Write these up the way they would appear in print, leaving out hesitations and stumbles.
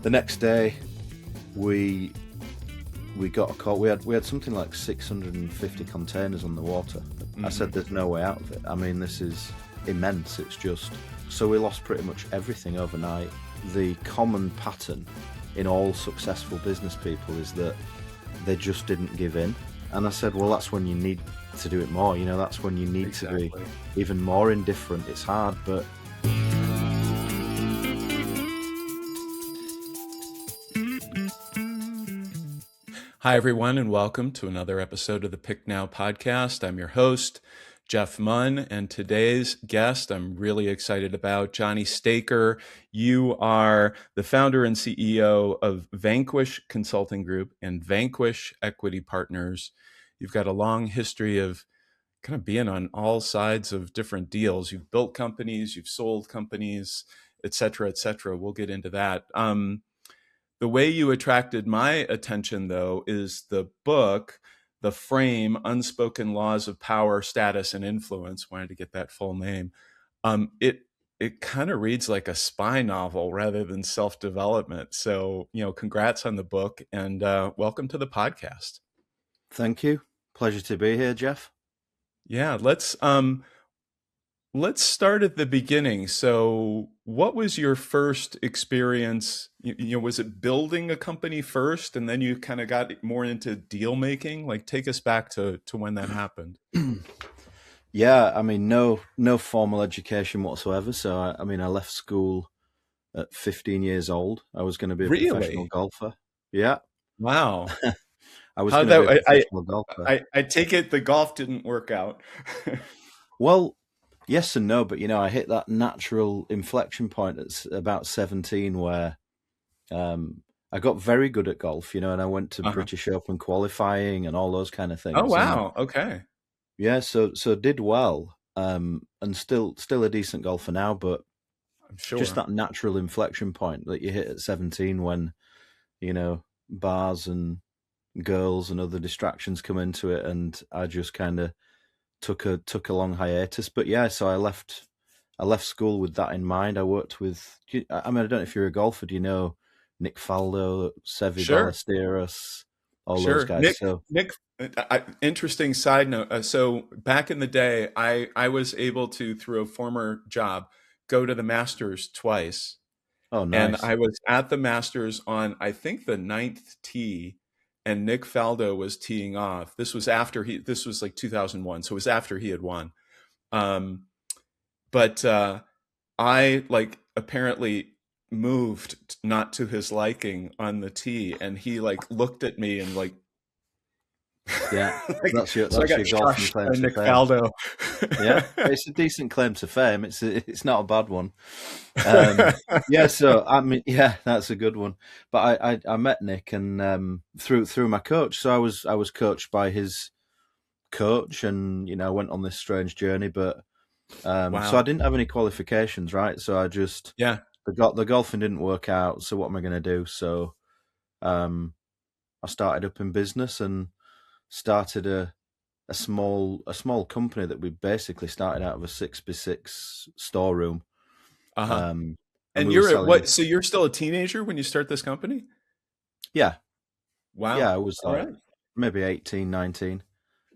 the next day, we got a call. We had something like 650 containers on the water. I said, "There's no way out of it. I mean, this is immense. It's just..." So we lost pretty much everything overnight. The common pattern in all successful business people is that they just didn't give in. And I said, well, that's when you need to do it more. That's when you need to be even more indifferent. It's hard, but... Hi, everyone, and welcome to another episode of the Pick Now podcast. I'm your host, Jeff Munn, and today's guest I'm really excited about, Jonny Staker. You are the founder and CEO of Vanquish Consulting Group and Vanquish Equity Partners. You've got a long history of kind of being on all sides of different deals. You've built companies, you've sold companies, et cetera, et cetera. We'll get into that. The way you attracted my attention, though, is the book, The Frame, Unspoken Laws of Power, Status, and Influence. Wanted to get that full name. It kind of reads like a spy novel rather than self-development. So, congrats on the book and welcome to the podcast. Thank you. Pleasure to be here, Jeff. Yeah, let's start at the beginning. So what was your first experience? Was it building a company first and then you kind of got more into deal making? Like, take us back to when that happened. Yeah, I mean, no formal education whatsoever. So, I left school at 15 years old. I was going to be a professional golfer. Yeah. Wow. I was going to be a professional golfer. I take it the golf didn't work out. Well, yes and no, but I hit that natural inflection point at about 17 where I got very good at golf, and I went to British Open qualifying and all those kind of things. Oh, wow. Okay. Yeah, so did well, and still a decent golfer now, but I'm sure just that natural inflection point that you hit at 17 when, bars and girls and other distractions come into it, and I just kind of took a long hiatus. But yeah, so I left school with that in mind. I worked with, I don't know if you're a golfer, do you know Nick Faldo, Seve Ballesteros, all those guys? Nick, interesting side note. So back in the day, I was able to, through a former job, go to the Masters twice. Oh, nice. And I was at the Masters on, I think, the 9th tee. And Nick Faldo was teeing off. This was like 2001. So it was after he had won. But I apparently moved not to his liking on the tee. And he looked at me and yeah, that's your golfing claim to Nick Faldo. Yeah, it's a decent claim to fame. It's not a bad one. Yeah, so that's a good one. But I met Nick and through my coach. So I was coached by his coach, and I went on this strange journey. But wow. So I didn't have any qualifications, right? So I just the golfing didn't work out. So what am I going to do? So I started up in business and started a small company that we basically started out of a 6x6 storeroom. And you're at what? So you're still a teenager when you start this company? Yeah. Wow. Yeah, I was maybe 18, 19.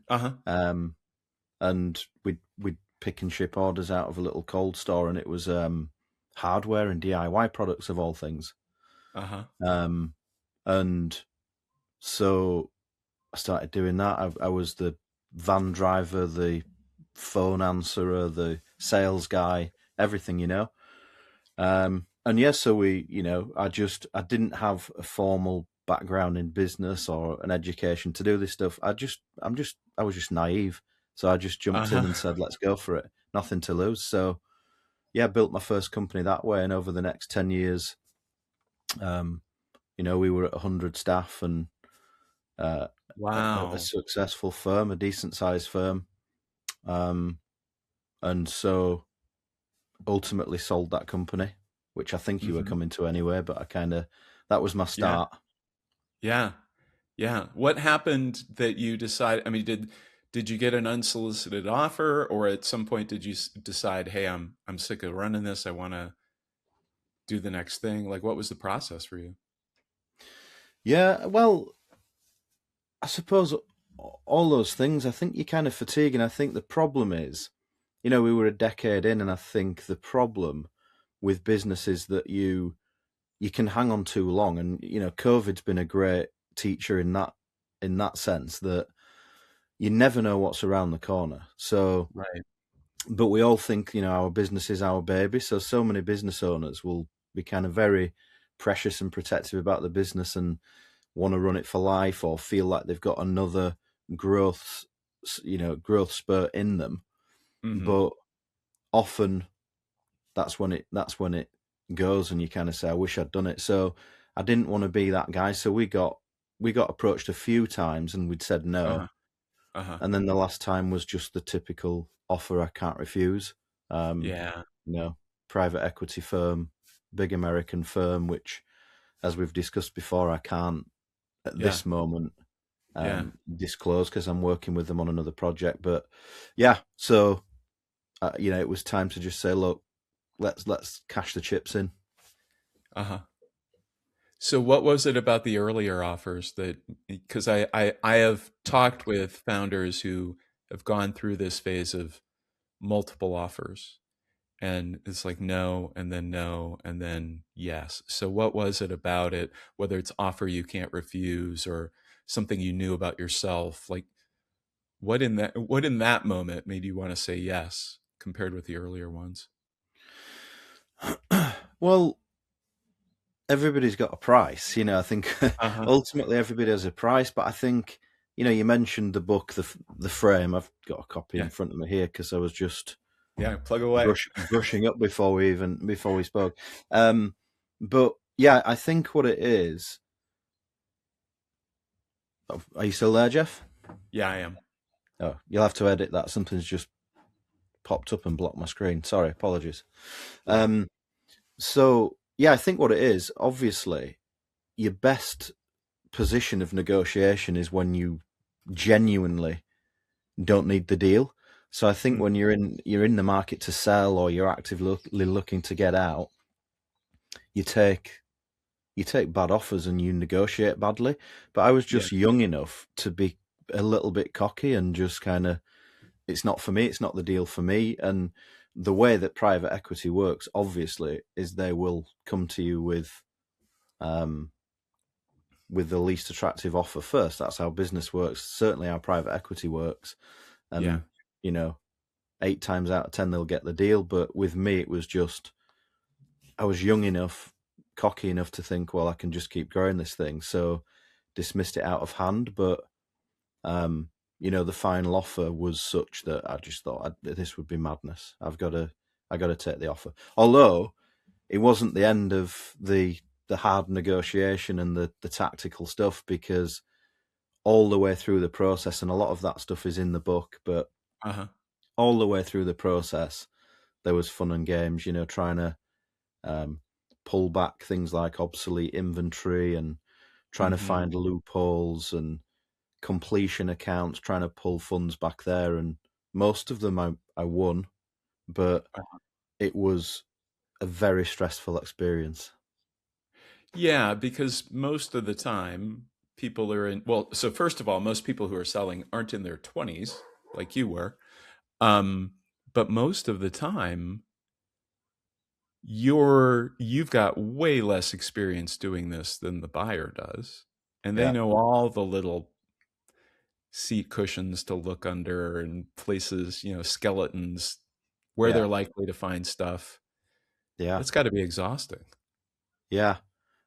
And we'd pick and ship orders out of a little cold store, and it was hardware and DIY products of all things. And so I started doing that. I was the van driver, the phone answerer, the sales guy, everything, and yeah, so we, I didn't have a formal background in business or an education to do this stuff. I was just naive. So I just jumped in and said, let's go for it. Nothing to lose. So yeah, built my first company that way. And over the next 10 years, we were at 100 staff and, wow, a successful firm, a decent sized firm. And so ultimately sold that company, which I think you were coming to anyway, but that was my start. Yeah. What happened that you decided, did you get an unsolicited offer, or at some point did you decide, hey, I'm sick of running this, I want to do the next thing? Like, what was the process for you? Yeah, well, I suppose all those things, I think you're kind of fatiguing. I think the problem is, we were a decade in, and I think the problem with business is that you can hang on too long, and COVID's been a great teacher in that sense that you never know what's around the corner. So, Right. but we all think our business is our baby. So many business owners will be kind of very precious and protective about the business and want to run it for life, or feel like they've got another growth growth spurt in them. Mm-hmm. But often that's when it goes, and you kind of say, I wish I'd done it. So I didn't want to be that guy. So we got approached a few times, and we'd said Uh-huh. no. Uh-huh. And then the last time was just the typical offer I can't refuse. um Yeah. you know Private equity firm, big American firm, which, as we've discussed before, I can't at Yeah. this moment Yeah. disclose because I'm working with them on another project. But yeah, so it was time to just say, look, let's cash the chips in. Uh-huh. So what was it about the earlier offers that, because I have talked with founders who have gone through this phase of multiple offers, and it's like no, and then no, and then yes. So what was it about it, whether it's offer you can't refuse or something you knew about yourself, like what in that moment made you want to say yes compared with the earlier ones? Well, everybody's got a price. I think Uh-huh. ultimately everybody has a price, but I think you mentioned the book, the frame. I've got a copy in Yeah. front of me here because I was just Yeah, plug away. brushing up before we spoke. But yeah, I think what it is. Are you still there, Jeff? Yeah, I am. Oh, you'll have to edit that. Something's just popped up and blocked my screen. Sorry, apologies. Yeah. Um, so yeah, I think what it is, obviously, your best position of negotiation is when you genuinely don't need the deal. So I think Mm. when you're in the market to sell, or you're actively looking to get out, you take bad offers and you negotiate badly. But I was Yeah. just young enough to be a little bit cocky and just kind of, it's not for me, it's not the deal for me. And the way that private equity works, obviously, is they will come to you um, with the least attractive offer first. That's how business works. Certainly, how private equity works. Yeah. And 8 times out of 10 they'll get the deal. But with me, it was just, I was young enough, cocky enough to think, well, I can just keep growing this thing. So dismissed it out of hand. But the final offer was such that I just thought this would be madness. I got to take the offer. Although it wasn't the end of the hard negotiation and the tactical stuff, because all the way through the process, and a lot of that stuff is in the book, but Uh-huh. all the way through the process, there was fun and games, trying to um, pull back things like obsolete inventory, and trying to Mm-hmm. find loopholes and completion accounts, trying to pull funds back there. And most of them I won, but it was a very stressful experience. Yeah, because most of the time people are in, well, so first of all, most people who are selling aren't in their 20s like you were. Um, but most of the time you've got way less experience doing this than the buyer does. And they Yeah, know all the little seat cushions to look under and places, skeletons where yeah, they're likely to find stuff. yeah, That's got to be exhausting. yeah.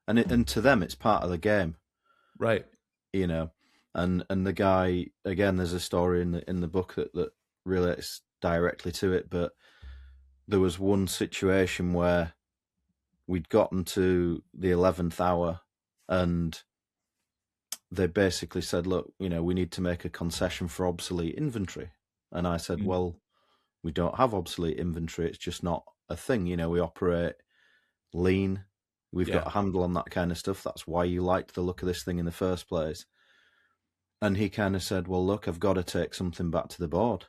And to them, it's part of the game, Right. you know. And the guy, again, there's a story in the book that relates directly to it. But there was one situation where we'd gotten to the 11th hour, and they basically said, look, we need to make a concession for obsolete inventory. And I said, Mm. well, we don't have obsolete inventory. It's just not a thing. We operate lean. We've got Yeah. a handle on that kind of stuff. That's why you liked the look of this thing in the first place. And he kind of said, well, look, I've got to take something back to the board.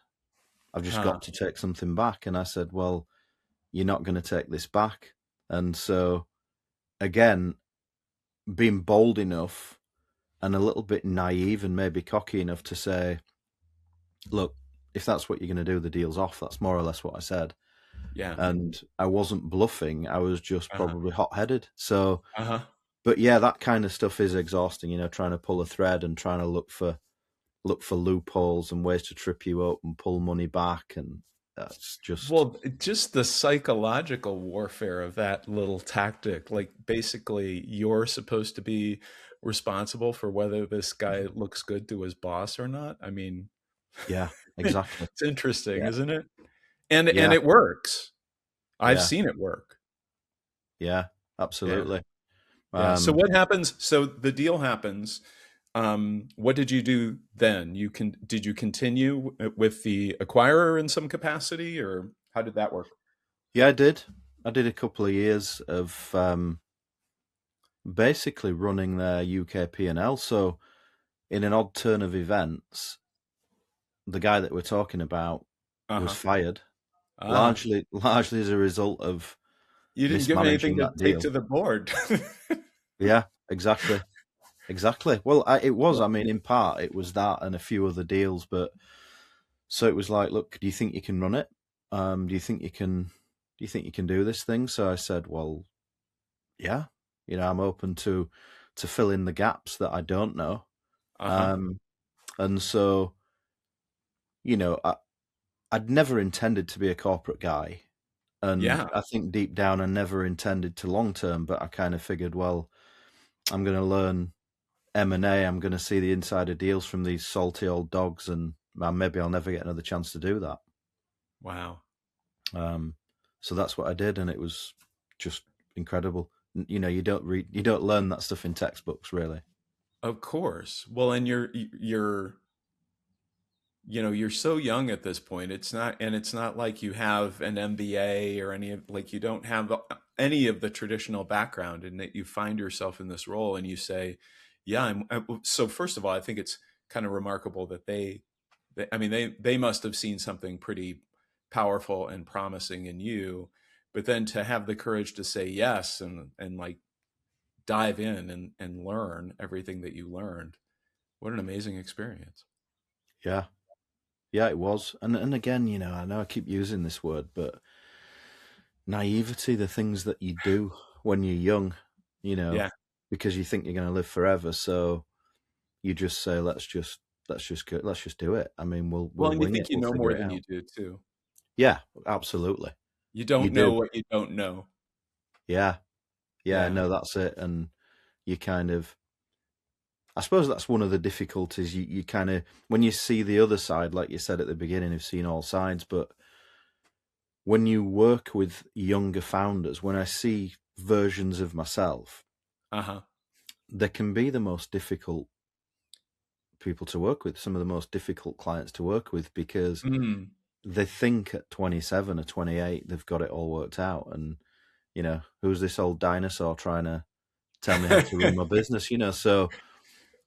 I've just Huh. got to take something back. And I said, well, you're not going to take this back. And so again, being bold enough and a little bit naive and maybe cocky enough to say, look, if that's what you're going to do, the deal's off. That's more or less what I said. Yeah. And I wasn't bluffing. I was just Uh-huh. probably hot-headed. So, Uh-huh. but yeah, that kind of stuff is exhausting, trying to pull a thread and trying to look for loopholes and ways to trip you up and pull money back. And that's just, Well, just the psychological warfare of that little tactic, like basically you're supposed to be responsible for whether this guy looks good to his boss or not. I mean, yeah, exactly. it's interesting, Yeah. isn't it? And Yeah. it works. I've Yeah. seen it work. Yeah. Yeah. Absolutely. Yeah. So Um, what happens? So the deal happens. What did you do then? Did you continue with the acquirer in some capacity, or how did that work? yeah, I did. I did a couple of years of basically running their UK P&L. So, in an odd turn of events, the guy that we're talking about was Uh-huh. fired, Ah, largely as a result of you didn't give him anything mismanaging to that take deal. to the board. Yeah, exactly. Exactly. Well, it was. Well, I mean, in part, it was that and a few other deals. But so it was like, look, do you think you can run it? Do you think you can? Do you think you can do this thing? So I said, well, yeah. I'm open to fill in the gaps that I don't know. uh-huh. Um, and so, I'd never intended to be a corporate guy, and Yeah. I think deep down I never intended to long term. But I kind of figured, well, I'm going to learn M&A. I'm going to see the insider deals from these salty old dogs, and maybe I'll never get another chance to do that. Wow. Um, so that's what I did, and it was just incredible. You don't learn that stuff in textbooks, really. Of course. Well, and you're so young at this point. It's not like you have an MBA or like you don't have any of the traditional background, and that you find yourself in this role and you say, yeah, so first of all, I think it's kind of remarkable that I mean, they must have seen something pretty powerful and promising in you, but then to have the courage to say yes and like dive in and learn everything that you learned. What an amazing experience. Yeah, yeah, it was. And again, I know I keep using this word, but naivety, the things that you do when you're young, you know, Yeah. because you think you're going to live forever. So you just say, let's just do it. I mean, Well, we'll and you wing think it. you We'll know figure more it than out. you do too. Yeah, absolutely. You You don't know do. what you don't know. Yeah, yeah. Yeah. No, that's it. And you kind of, I suppose that's one of the difficulties. You kind of, when you see the other side, like you said at the beginning, you've seen all sides. But when you work with younger founders, when I see versions of myself, Uh-huh. they can be the most difficult people to work with, some of the most difficult clients to work with, because Mm. they think at 27 or 28 they've got it all worked out. And, who's this old dinosaur trying to tell me how to run my business? So, I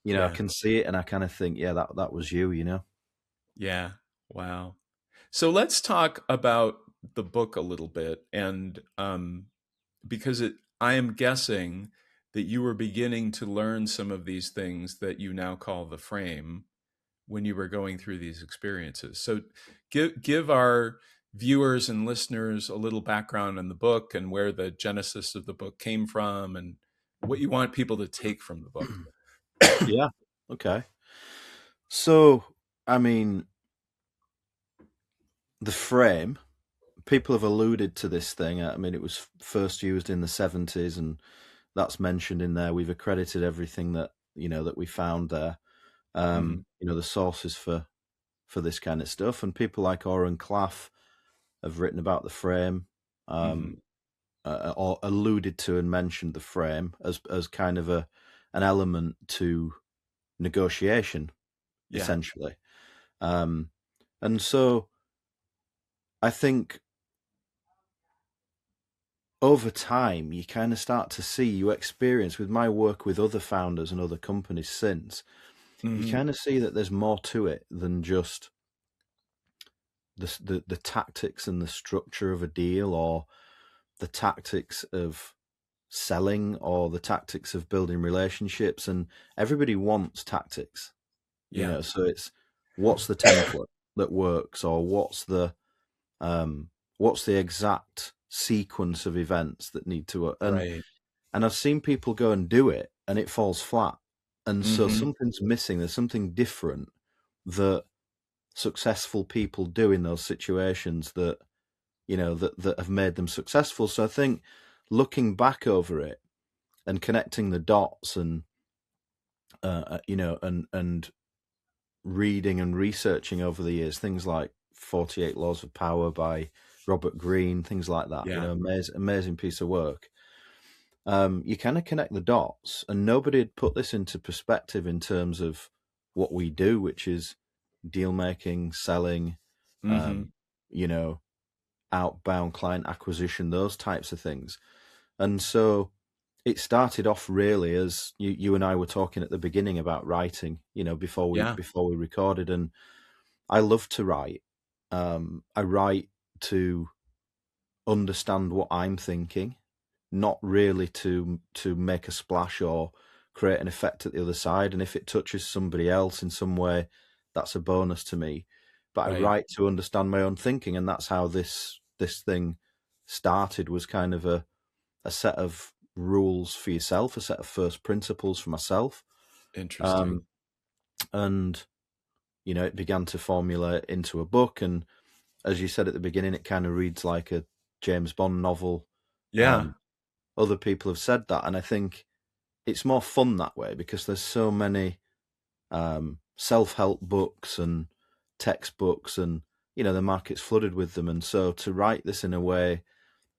Yeah. can see it and I kind of think, yeah, that was you. Yeah. Wow. So let's talk about the book a little bit, and because I am guessing that you were beginning to learn some of these things that you now call the frame when you were going through these experiences. So give our viewers and listeners a little background on the book and where the genesis of the book came from and what you want people to take from the book. Yeah. Okay. So, I mean, the frame, people have alluded to this thing. I mean, it was first used in the 70s, and that's mentioned in there. We've accredited everything that we found there. Hmm. The sources for this kind of stuff, and people like Oren Claff have written about the frame, Hmm. um, or alluded to and mentioned the frame as kind of an element to negotiation, Yeah. essentially. Um, and so I think over time, you kind of start to see, you experience with my work with other founders and other companies since, you Hmm. kind of see that there's more to it than just the tactics and the structure of a deal, or the tactics of selling or the tactics of building relationships, and everybody wants tactics, Yeah. so it's what's the template that works, or what's the exact sequence of events that need to work. Right. And I've seen people go and do it and it falls flat. And so Mm-hmm. something's missing. There's something different that successful people do in those situations that, that have made them successful. So I think looking back over it and connecting the dots and, and reading and researching over the years, things like 48 Laws of Power by Robert Greene, things like that, Yeah. amazing piece of work. You kind of connect the dots, and nobody had put this into perspective in terms of what we do, which is deal making, selling, Mm-hmm. um, you know, outbound client acquisition, those types of things. And so it started off really as you and I were talking at the beginning about writing, Yeah. before we recorded, and I love to write. I write to understand what I'm thinking, not really to make a splash or create an effect at the other side. And if it touches somebody else in some way, that's a bonus to me. But I Right. write to understand my own thinking, and that's how this thing started. Was kind of a set of rules for yourself, a set of first principles for myself, Interesting. um, and it began to formulate into a book. And as you said at the beginning, it kind of reads like a James Bond novel. Yeah. Um, Other people have said that, and I think it's more fun that way because there's so many self-help books and textbooks, and the market's flooded with them. And so to write this in a way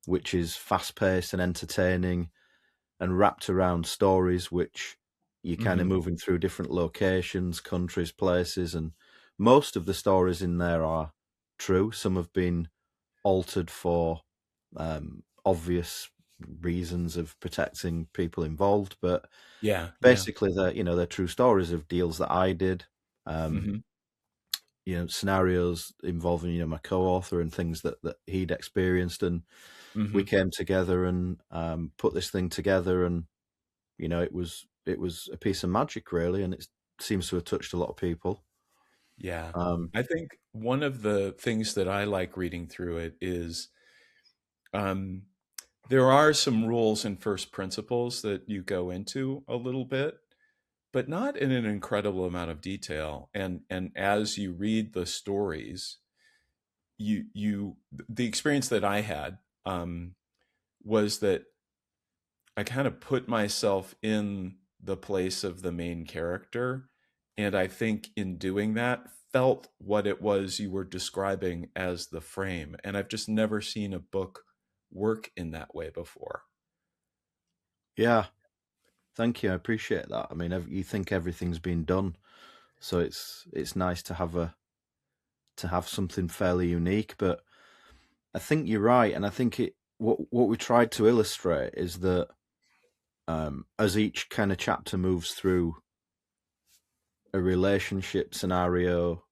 which is fast-paced and entertaining and wrapped around stories which you're kind of Mm-hmm. moving through different locations, countries, places, and most of the stories in there are true. Some have been altered for obvious reasons of protecting people involved, but Yeah. Yeah. basically they're true stories of deals that I did, um, Mm-hmm. scenarios involving my co-author and things that he'd experienced, and we Mm-hmm. came together and put this thing together, and it was a piece of magic really, and it seems to have touched a lot of people. Yeah. Um, I think one of the things that I like reading through it is um, there are some rules and first principles that you go into a little bit, but not in an incredible amount of detail. And as you read the stories, you the experience that I had was that I kind of put myself in the place of the main character. And I think in doing that, felt what it was you were describing as the frame. And I've just never seen a book work in that way before. yeah, thank you. I appreciate that. I mean, you think everything's been done, so it's nice to have something fairly unique. But I think you're right, and I think what we tried to illustrate is that as each kind of chapter moves through a relationship scenario,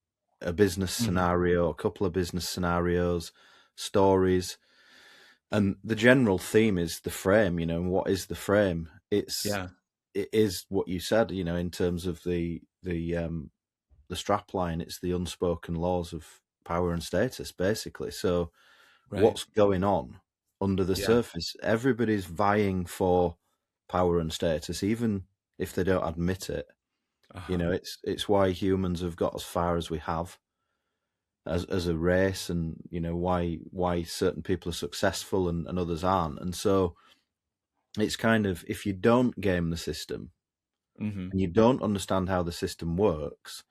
a business Hmm. scenario, a couple of business scenarios, stories, and the general theme is the frame. And what is the frame? Yeah. It is what you said. In terms of the strap line, it's the unspoken laws of power and status, basically. So Right. what's going on under the Yeah. surface? Everybody's vying for power and status, even if they don't admit it. Uh-huh. It's why humans have got as far as we have as a race, and why certain people are successful and others aren't. And so it's kind of, if you don't game the system Hmm. and you don't understand how the system works,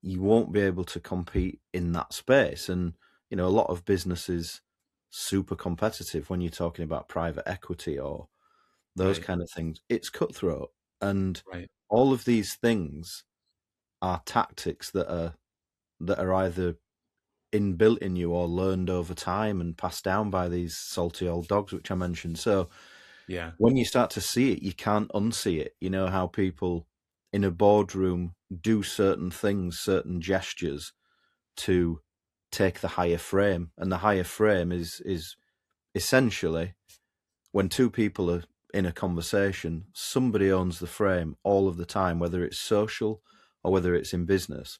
you won't be able to compete in that space. And a lot of businesses super competitive when you're talking about private equity or those Right. kind of things. It's cutthroat, and Right. all of these things are tactics that are either inbuilt in you or learned over time and passed down by these salty old dogs, which I mentioned. So Yeah. when you start to see it, you can't unsee it. You know how people in a boardroom do certain things, certain gestures to take the higher frame, and the higher frame is essentially when two people are in a conversation, somebody owns the frame all of the time, whether it's social or whether it's in business.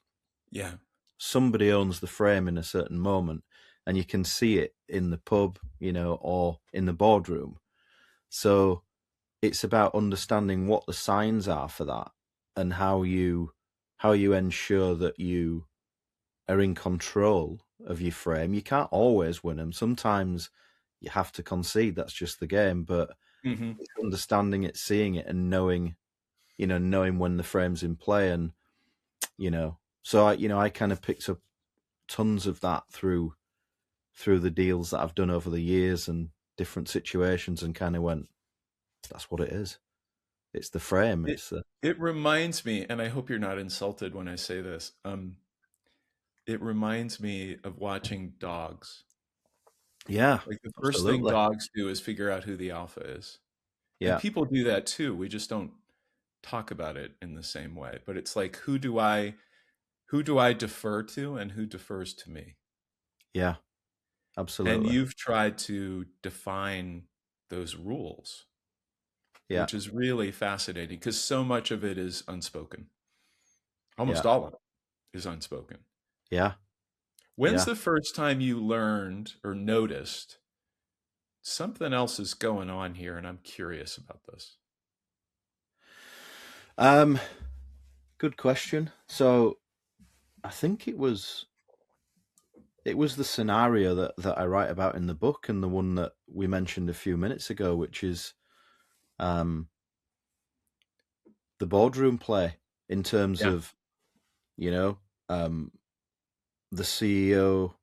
Yeah. Somebody owns the frame in a certain moment, and you can see it in the pub, or in the boardroom. So it's about understanding what the signs are for that, and how you ensure that you are in control of your frame. You can't always win them. Sometimes you have to concede. That's just the game. But Mm-hmm. it's understanding it, seeing it, and knowing when the frame's in play. And so I kind of picked up tons of that through the deals that I've done over the years and different situations, and kind of went, that's what it is. It's the frame. It, It's the it reminds me, and I hope you're not insulted when I say this. It reminds me of watching dogs. Yeah, Like the first thing absolutely. dogs do is figure out who the alpha is. And Yeah, people do that too. We just don't talk about it in the same way. But it's like, who do I defer to and who defers to me? yeah, And absolutely. you've tried to define those rules, Yeah, which is really fascinating because so much of it is unspoken. yeah, Almost all of it is unspoken. yeah, When's yeah. the first time you learned or noticed something else is going on here? And I'm curious about this. Um, Good question. So I think it was the scenario that I write about in the book, and the one that we mentioned a few minutes ago, which is um, the boardroom play, in terms Yeah. of you know um, the CEO,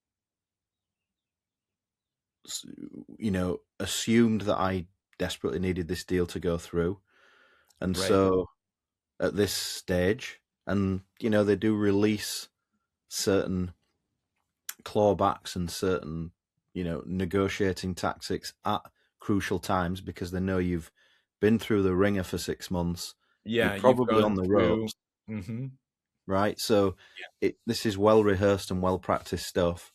assumed that I desperately needed this deal to go through, and Right. so at this stage, and they do release certain clawbacks and certain negotiating tactics at crucial times, because they know you've been through the ringer for 6 months. You're Yeah. You've probably gone on the through. ropes, Hmm. right? So this is well rehearsed and well practiced stuff.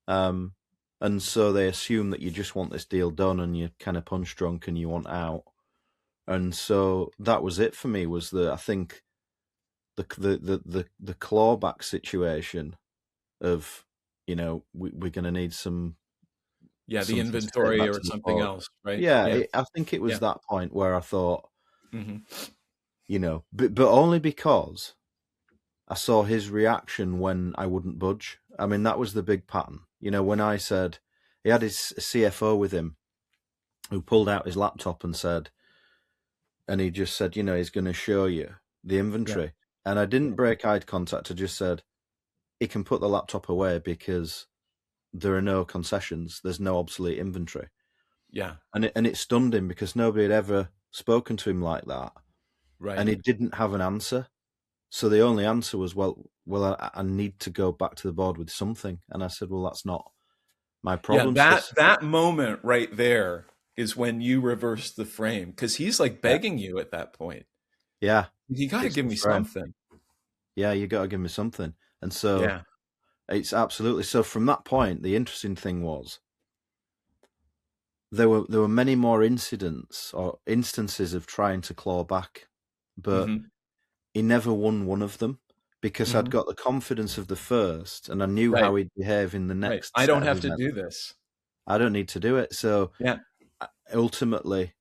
um and so they assume that you just want this deal done, and you're kind of punch drunk and you want out. And so that was it for me, was I think the clawback situation of, we're going to need Yeah. The something to take inventory back or to the something board. else. Right. Yeah, Yeah. I think it was Yeah. that point where I thought, Hmm. but only because I saw his reaction when I wouldn't budge. I mean, that was the big pattern. When I said, he had his CFO with him, who pulled out his laptop and said, and he just said, he's going to show you the Yeah. inventory. And I didn't Yeah. break eye contact. I just said, he can put the laptop away because there are no concessions. There's no obsolete inventory. Yeah. And it stunned him, because nobody had ever spoken to him like that. And Right. he didn't have an answer. So the only answer was, well, I need to go back to the board with something. And I said, well, that's not my Yeah. problem. So That moment right there is when you reverse the frame because he's like yeah, begging you at that point. yeah, You got to it's give the me frame. something. Yeah, you got to give me something. And so Yeah. it's absolutely, so from that point, the interesting thing was, there were many more incidents or instances of trying to claw back, but Hmm. he never won one of them, because I'd Hmm. got the confidence of the first, and I knew Right. how he'd behave in the Right. next I set don't of have to events. do this. I don't need to do it. So Yeah. ultimately,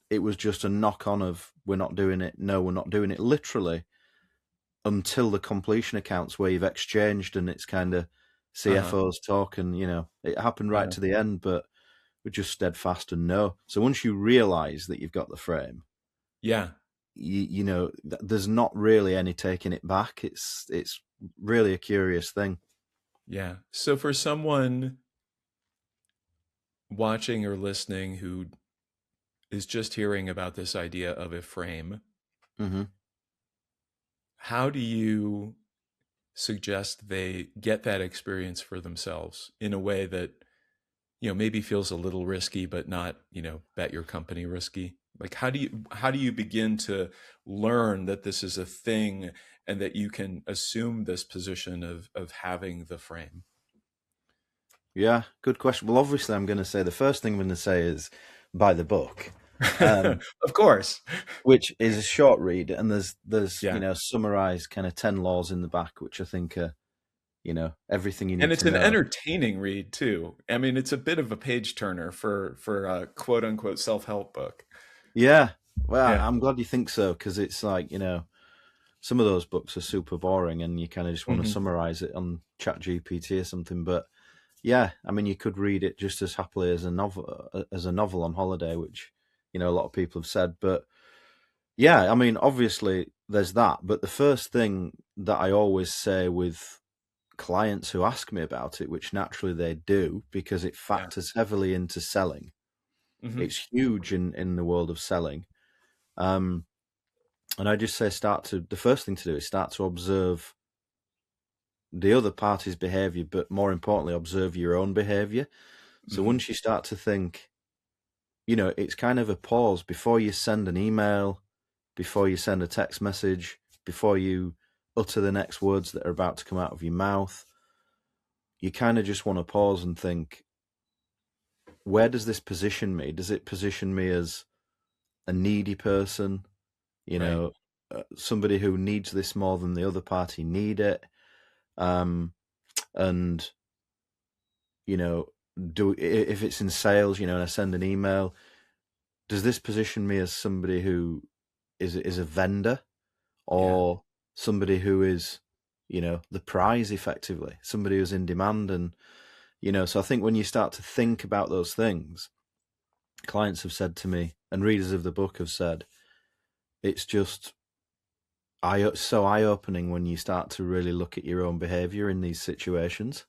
it was just a knock on of, we're not doing it. No, we're not doing it. Literally until the completion accounts, where you've exchanged, and it's kind of Uh-huh. CFOs talk, and it happened right Uh-huh. to the end, but we're just steadfast and no. So once you realize that you've got the frame, Yeah. there's not really any taking it back. It's really a curious thing. Yeah. So for someone watching or listening who is just hearing about this idea of a frame, Hmm. how do you suggest they get that experience for themselves in a way that, maybe feels a little risky, but not, bet your company risky? Like how do you begin to learn that this is a thing and that you can assume this position of having the frame? Yeah, good question. Well, obviously, I'm going to say, the first thing I'm going to say is, buy the book. Of course. which is a short read, and there's Yeah. summarized kind of 10 laws in the back, which I think are everything you And need it's to an know. entertaining read too. I mean, it's a bit of a page turner for a quote unquote self-help book. Yeah, well, Yeah. I'm glad you think so, because it's like some of those books are super boring, and you kind of just want to Hmm. summarize it on Chat GPT or something. But yeah, I mean, you could read it just as happily as a novel on holiday, which a lot of people have said. But yeah, I mean, obviously there's that. But the first thing that I always say with clients who ask me about it, which naturally they do because it Yeah. factors heavily into selling. Hmm. It's huge in the world of selling. Um, and I just say the first thing to do is start to observe the other party's behavior, but more importantly, observe your own behavior. So Hmm. once you start to think, it's kind of a pause before you send an email, before you send a text message, before you utter the next words that are about to come out of your mouth. You kind of just want to pause and think, where does this position me? Does it position me as a needy person? You Right. know, somebody who needs this more than the other party need it. And you know, if it's in sales, and I send an email, does this position me as somebody who is a vendor, Yeah. or somebody who is, the prize effectively, somebody who's in demand? And so I think when you start to think about those things, clients have said to me, and readers of the book have said, it's just so eye opening when you start to really look at your own behavior in these situations.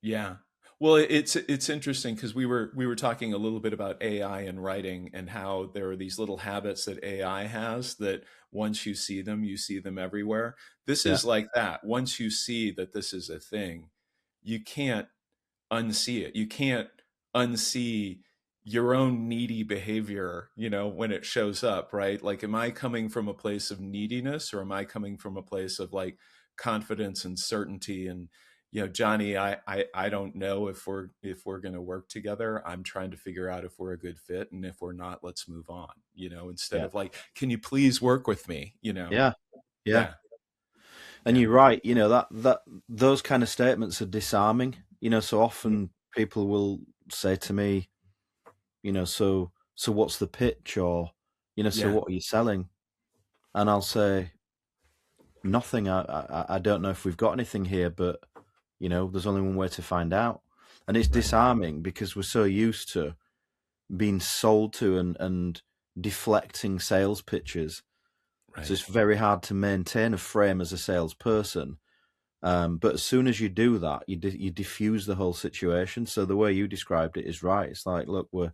Yeah. Well, it's interesting because we were talking a little bit about AI and writing and how there are these little habits that AI has that once you see them everywhere. This Yeah, is like that. Once you see that this is a thing, you can't unsee it. You can't unsee your own needy behavior, when it shows up, right? Like, am I coming from a place of neediness, or am I coming from a place of like confidence and certainty? And, Johnny, I don't know if we're going to work together. I'm trying to figure out if we're a good fit. And if we're not, let's move on, instead yeah, of like, can you please work with me? yeah, yeah. Yeah. And Yeah. you're right. That those kind of statements are disarming. So Mhm. often people will say to me, so what's the pitch, or so Yeah. what are you selling? And I'll say nothing. I don't know if we've got anything here, but there's only one way to find out. And it's Right. disarming because we're so used to being sold to and deflecting sales pitches. So Right. it's very hard to maintain a frame as a salesperson. But as soon as you do that, you diffuse the whole situation. So the way you described it is right. It's like, look, we're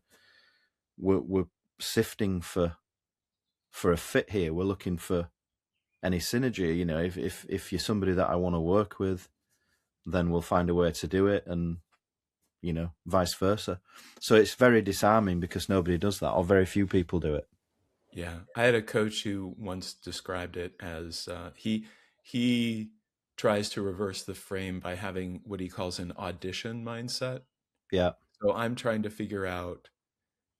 sifting for a fit here. We're looking for any synergy. If you're somebody that I want to work with, then we'll find a way to do it, and vice versa. So it's very disarming because nobody does that, or very few people do it. Yeah, I had a coach who once described it as he tries to reverse the frame by having what he calls an audition mindset. Yeah, So I'm trying to figure out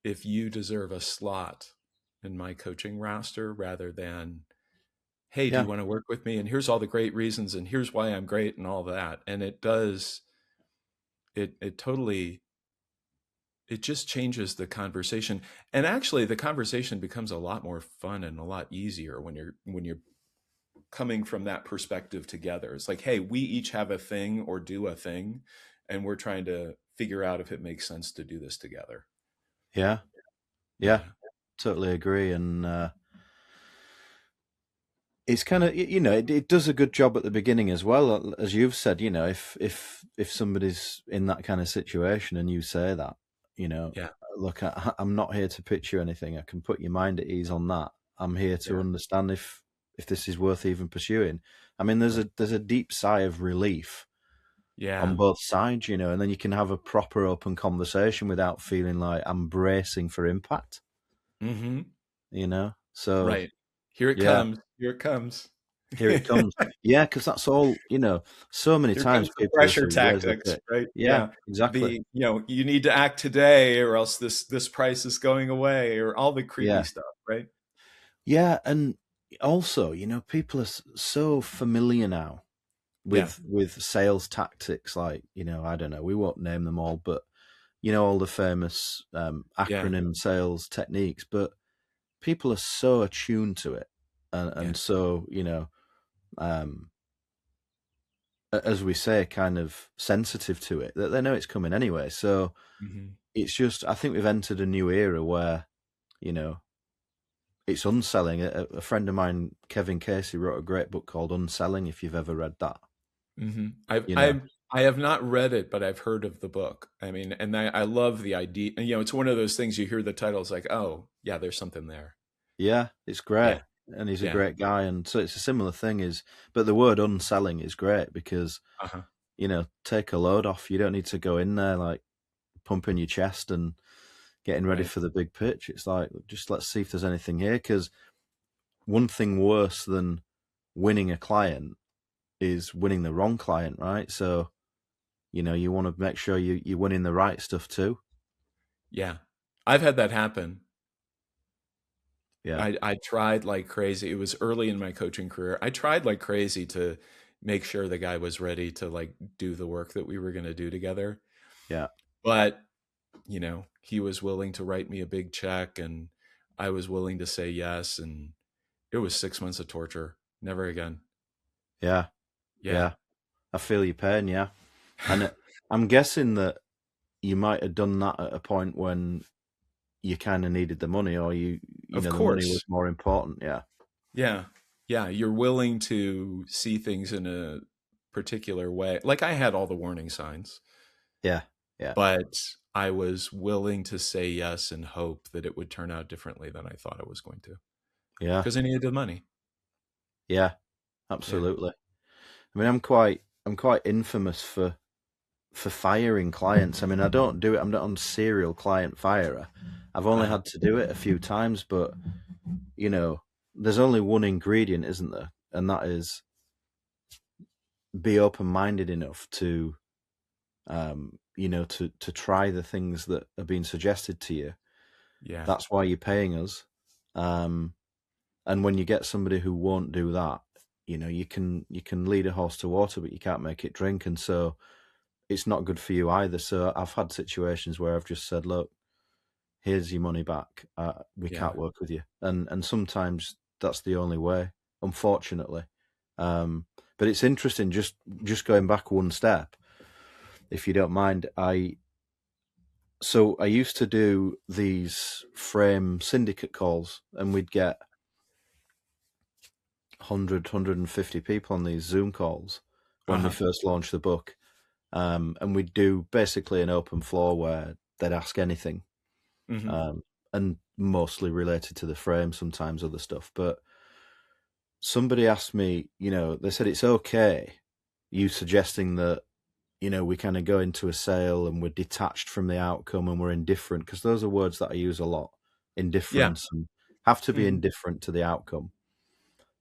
if you deserve a slot in my coaching roster rather than, hey, do yeah, you want to work with me? And here's all the great reasons, and here's why I'm great, and all that. And it does it totally it just changes the conversation. And actually the conversation becomes a lot more fun and a lot easier when you're coming from that perspective together. It's like, hey, we each have a thing or do a thing, and we're trying to figure out if it makes sense to do this together. yeah, yeah. Yeah. Totally agree. And it's kind of it does a good job at the beginning as well, as you've said. If somebody's in that kind of situation and you say that, Yeah. look, I'm not here to pitch you anything. I can put your mind at ease on that. I'm here to Yeah. understand if this is worth even pursuing. I mean, there's Right. a deep sigh of relief on Yeah. both sides, and then you can have a proper open conversation without feeling like I'm bracing for impact. Hmm. So Right. Here it yeah, comes. Here it comes. Here it comes. Yeah, because that's all, so many Here times comes the people will pressure say, where's the tactics, pitch? right? Yeah, Yeah. exactly. You need to act today or else this price is going away, or all the creepy Yeah. stuff, right? Yeah. And also, people are so familiar now Yeah. with sales tactics, like, I don't know, we won't name them all, but, all the famous Yeah. acronym sales techniques, but people are so attuned to it Yeah. and so, um, as we say, kind of sensitive to it, that they know it's coming anyway. So Hmm. it's just, I think we've entered a new era where, you know, it's unselling. A friend of mine, Kevin Casey, wrote a great book called Unselling, if you've ever read that. Hmm. I've You know, I've I have not read it, but I've heard of the book. I mean, and I love the idea. It's one of those things you hear the title, it's like, oh yeah, there's something there. yeah, it's Yeah. great. And he's a Yeah. great guy. And so it's a similar thing but the word unselling is great because, Uh-huh. take a load off. You don't need to go in there like pumping your chest and getting ready Right. for the big pitch. It's like, just let's see if there's anything here. Because one thing worse than winning a client is winning the wrong client, right? So, you want to make sure you're winning the right stuff too. Yeah. I've had that happen. Yeah, I tried like crazy. It was early in my coaching career. I tried like crazy to make sure the guy was ready to like do the work that we were going to do together. yeah, But, he was willing to write me a big check and I was willing to say yes. And it was 6 months of torture. Never again. yeah, Yeah. yeah. I feel your pain, yeah. And I'm guessing that you might have done that at a point when you kind of needed the money, or Of the money was course. more important. Yeah, Yeah. Yeah. You're willing to see things in a particular way. Like I had all the warning signs, yeah, yeah, but I was willing to say yes and hope that it would turn out differently than I thought it was going to yeah, because I needed the money. yeah. Yeah. Absolutely. I mean, I'm quite infamous for firing clients. I mean, I don't do it. I'm not a serial client firer. I've only Uh-huh. had to do it a few times, but there's only one ingredient, isn't there? And that is be open-minded enough to, to try the things that are being suggested to you. Yeah. That's why you're paying us. Um, and when you get somebody who won't do that, you can lead a horse to water, but you can't make it drink, and so it's not good for you either. So I've had situations where I've just said, look, here's your money back. We Yeah. can't work with you, and sometimes that's the only way, unfortunately. But it's interesting. Just going back one step, if you don't mind. I used to do these frame syndicate calls, and we'd get 100, people on these Zoom calls when we Uh-huh. first launched the book. And we'd do basically an open floor where they'd ask anything, Hmm. and mostly related to the frame, sometimes other stuff. But somebody asked me, they said it's okay, you suggesting that, we kind of go into a sale and we're detached from the outcome and we're indifferent, because those are words that I use a lot, Yeah. indifference, and have to be Hmm. indifferent to the outcome.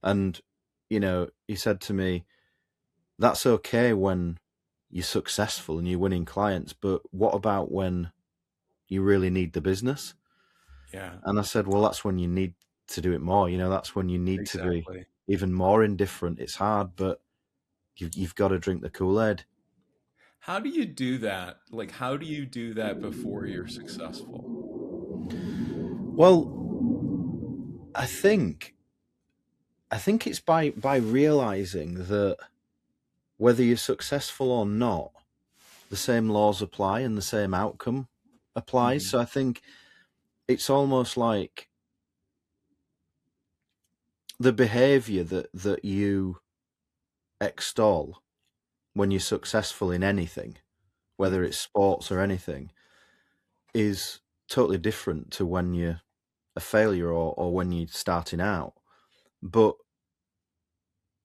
And, he said to me, that's okay when you're successful and you're winning clients, but what about when you really need the business? Yeah. And I said, well, that's when you need to do it more. That's when you need to be Exactly. even more indifferent. It's hard, but you've got to drink the Kool-Aid. How do you do that? Like, how do you do that before you're successful? Well, I think it's by realizing that whether you're successful or not, the same laws apply and the same outcome applies. Hmm. So I think it's almost like the behavior that you extol when you're successful in anything, whether Hmm. it's sports or anything, is totally different to when you're a failure, or when you're starting out. But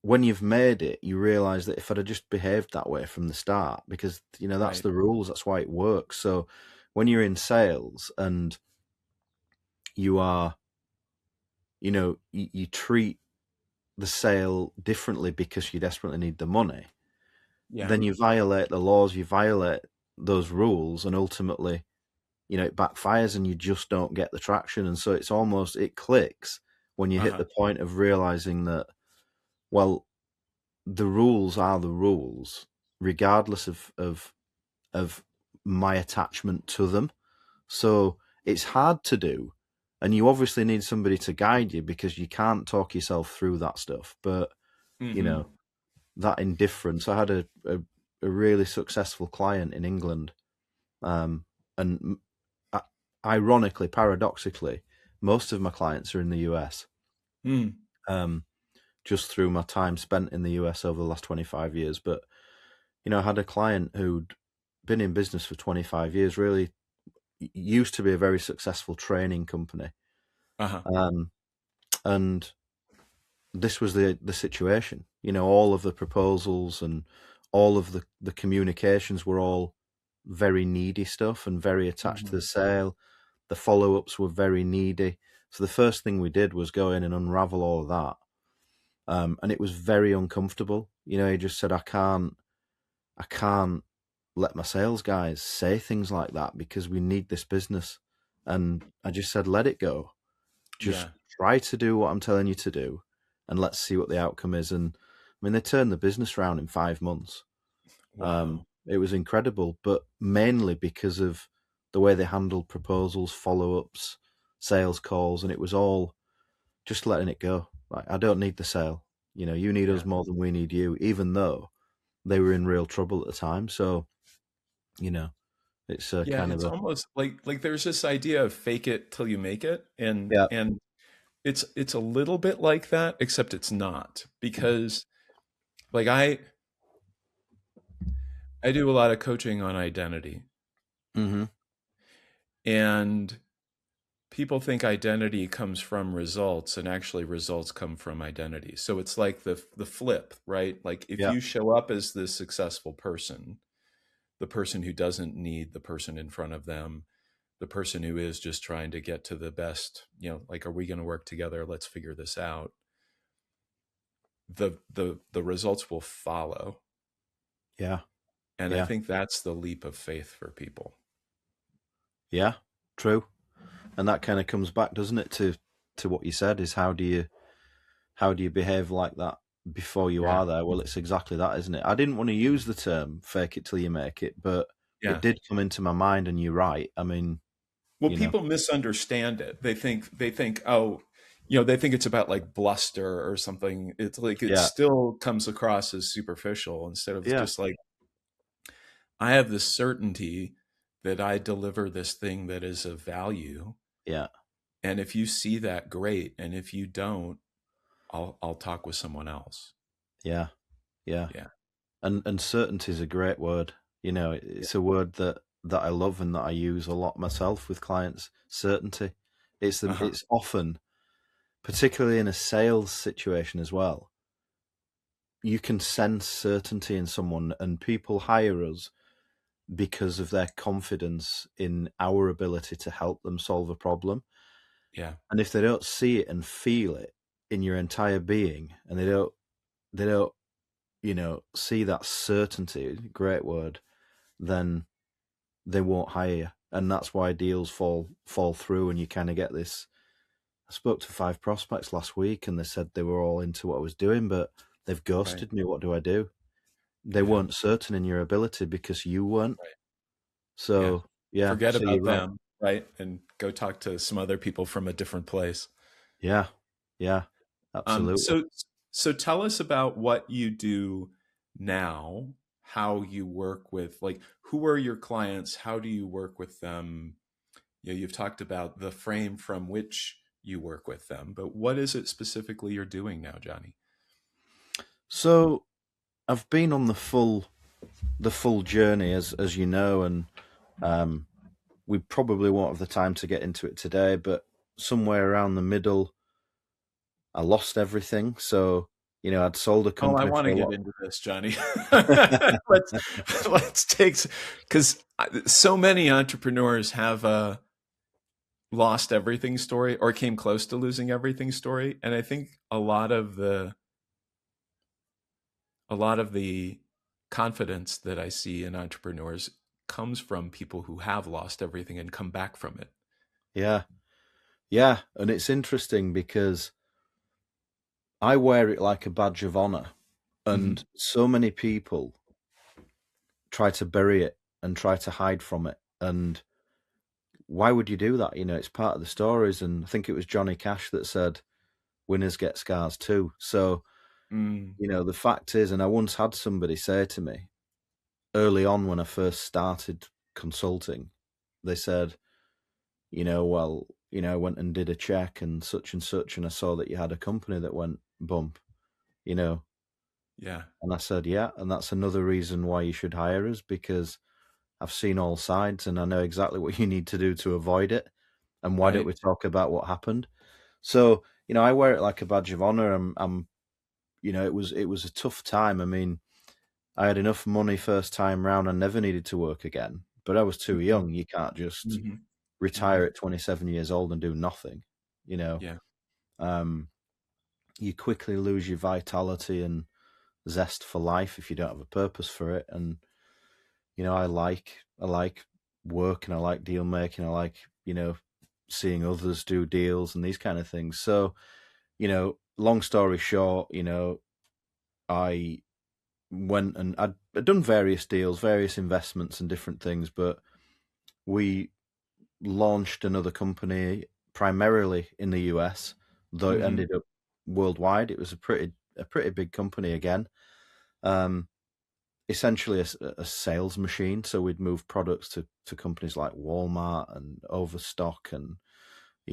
when you've made it, you realize that if I'd have just behaved that way from the start, because that's Right. the rules, that's why it works. So when you're in sales and you are, you treat the sale differently because you desperately need the money, Yeah. then you violate the laws, you violate those rules, and ultimately, it backfires and you just don't get the traction. And so it clicks when you hit Uh-huh. the point of realizing that, well, the rules are the rules, regardless of my attachment to them. So it's hard to do, and you obviously need somebody to guide you because you can't talk yourself through that stuff. But Mm-hmm. that indifference. I had a really successful client in England, and ironically, paradoxically, most of my clients are in the US. Mm. Just through my time spent in the US over the last 25 years. But I had a client who'd been in business for 25 years, really used to be a very successful training company. Uh-huh. And this was the situation. All of the proposals and all of the communications were all very needy stuff and very attached to Mm-hmm. the sale. The follow-ups were very needy. So the first thing we did was go in and unravel all of that. And it was very uncomfortable. He just said, I can't let my sales guys say things like that because we need this business. And I just said, let it go. Just Yeah. try to do what I'm telling you to do, and let's see what the outcome is. And I mean, they turned the business around in 5 months. Wow. It was incredible, but mainly because of the way they handled proposals, follow-ups, sales calls, and it was all just letting it go. Like, I don't need the sale. You need Yeah. us more than we need you, even though they were in real trouble at the time. So, you know, it's a Yeah, kind of it's a almost like there's this idea of fake it till you make it, and yeah. and it's a little bit like that, except it's not, because like I do a lot of coaching on identity, Mm-hmm. and people think identity comes from results, and actually results come from identity. So it's like the flip, right? Like if Yeah. you show up as this successful person, the person who doesn't need the person in front of them, the person who is just trying to get to the best, like, are we going to work together? Let's figure this out. The results will follow. Yeah. And I Yeah. think that's the leap of faith for people. Yeah. True. And that kind of comes back, doesn't it, to what you said, is how do you behave like that before you Yeah. are there? Well, it's exactly that, isn't it? I didn't want to use the term fake it till you make it, but it Yeah. did come into my mind, and you're right. I mean, Well, you know, people misunderstand it. They think, oh, they think it's about like bluster or something. It's like it yeah, still comes across as superficial instead of yeah, just like, I have this certainty that I deliver this thing that is of value. yeah, And if you see that, great. And if you don't, I'll talk with someone else. yeah, yeah. Yeah. And certainty is a great word. Yeah. It's a word that I love and that I use a lot myself with clients. Certainty. Uh-huh. It's often, particularly in a sales situation as well, you can sense certainty in someone, and people hire us because of their confidence in our ability to help them solve a problem. Yeah. And if they don't see it and feel it in your entire being, and they don't see that certainty, great word, then they won't hire you. And that's why deals fall through, and you kind of get this. I spoke to 5 prospects last week, and they said they were all into what I was doing, but they've Right. ghosted me. What do I do? They Yeah. weren't certain in your ability because you weren't. Right. Yeah. So yeah, Forget so you're about right. them, right? And go talk to some other people from a different place. Yeah, yeah, Um, absolutely. so so tell us about what you do now, how you work with, like, who are your clients? How do you work with them? You've talked about the frame from which you work with them, but what is it specifically you're doing now, Johnny? So I've been on the full journey, as you know, and um, we probably won't have the time to get into it today. But somewhere around the middle, I lost everything. So I'd sold a Oh, I company want for to a get lot. into this, Johnny. let's let's take, because so many entrepreneurs have a lost everything story or came close to losing everything story, and I think a lot of the a lot of the confidence that I see in entrepreneurs comes from people who have lost everything and come back from it. Yeah. Yeah. And it's interesting because I wear it like a badge of honor. Hmm. And so many people try to bury it and try to hide from it. And why would you do that? It's part of the stories. And I think it was Johnny Cash that said, winners get scars too. So, Mm. the fact is, and I once had somebody say to me early on when I first started consulting, they said, well, I went and did a check and such, and I saw that you had a company that went bump, you know. Yeah. And I said, yeah, and that's another reason why you should hire us, because I've seen all sides and I know exactly what you need to do to avoid it. And why don't Right. we talk about what happened? So, I wear it like a badge of honor. It was a tough time. I mean, I had enough money first time round. I never needed to work again, but I was too Hmm. young. You can't just Hmm. retire Hmm. at 27 years old and do nothing. You know, Yeah. um, you quickly lose your vitality and zest for life if you don't have a purpose for it. And I like work, and I like deal making. I like seeing others do deals and these kind of things. So long story short, I went and I'd done various deals, various investments and different things, but we launched another company primarily in the US, though it Hmm. ended up worldwide. It was a pretty big company again. Um, Essentially a sales machine. So we'd move products to companies like Walmart and Overstock and